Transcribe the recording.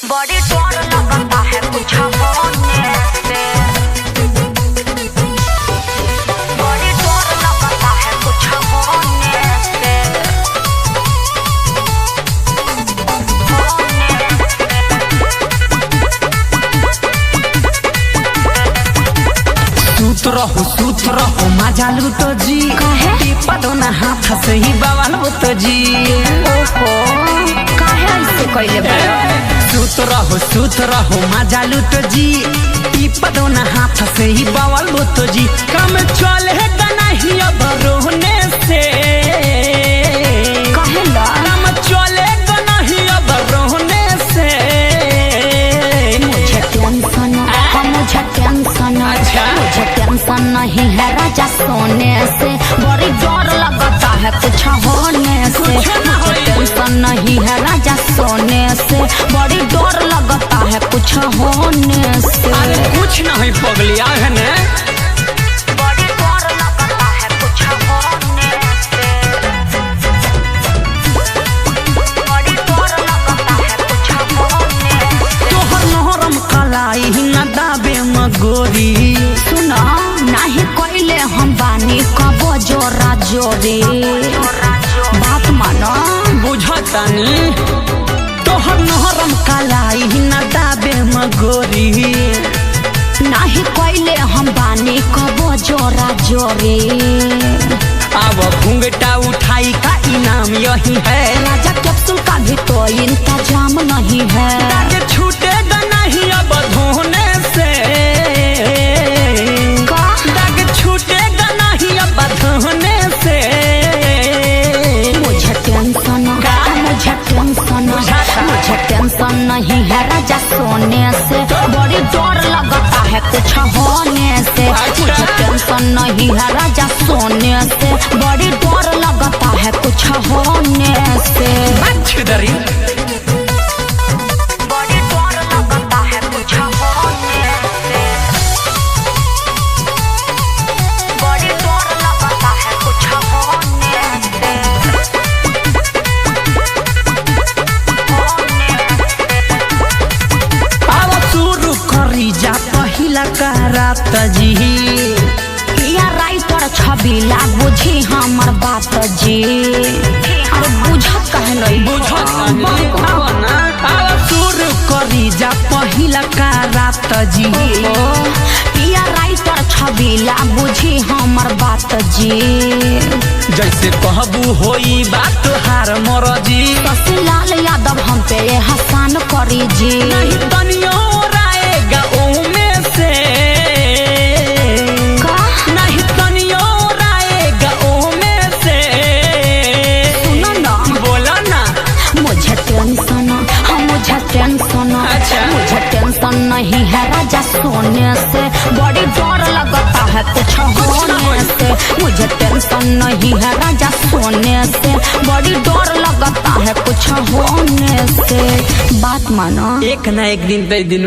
बड़ी डर लगता है कुछ होने से, बड़ी डर लगता है कुछ होने से, सूत रहो मजा लूटो जी, पदो ना हाथ से ही बवाल तो जी। ओहो काहे ऐसे कइले बा? सूत रहो मजा लूटो जी, पदो ना हाथ से ही बवाल तो जी। काम चले नहीं अब रोने से, कहेला काम चले नहीं अब रोने से। मुझे टेंशन मुझे टेंशन नहीं है राजा सोने से, बड़ी डर लगता है कुछ होने से। मुझे टेंशन नहीं है राजा सोने से, बड़ी डर लगता है कुछ होने से। अरे कुछ नहीं पगलिया है ने, बड़ी डर लगता है कुछ होने से, बड़ी डर लगता है कुछ होने से। तोहर नहरम कलाई न दाबे मगोरी, सुना नहीं कोइले हम बानी कबो जोरा जोरी, बात मानो बुझतानी। तोहर नहरम कलाई न दाबे मगोरी, नहीं कोइले हम बानी कबो जोरा जोरी। अब घूंघटा उठाई का इनाम यही है, राजा कैप्सूल का भी तो इंतजाम नहीं है। दाग छूटेगा नहीं अब धोने से, दाग छूटेगा नहीं अब धोने से। मुझे टेंशन नहीं है राजा सोने से, बड़ी डर लगता है कुछ होने से। मुझे टेंशन नहीं है राजा सोने से, बड़ी डर लगता है कुछ होने से। छुदरी बड़ी डर लगता है कुछ होने से, बड़ी डर लगता है कुछ होने से। अब शुरू करी जा पहिला का रात जी, या राइटर छबिला बुझी हमर बात जी। अरे बुझत कहे नहीं अब शुरू करी जा पहिला का रात जी। या राइटर छबिला बुझी हमर बात जी। जैसे कहबू होई बात हार मरजी, शशिलाल यादव हम पे हसान करी जी। नहीं तनियो राएगा ओमे से, नहीं तनियो राएगा ओमे से। सुनो ना बोला ना, मुझे टेंशन नहीं है राजा सोने से, बड़ी डर लगता है कुछ होने से। मुझे टेंशन नहीं है राजा सोने से, बड़ी डर लगता है कुछ होने से। बात मानो एक ना एक दिन तो दिन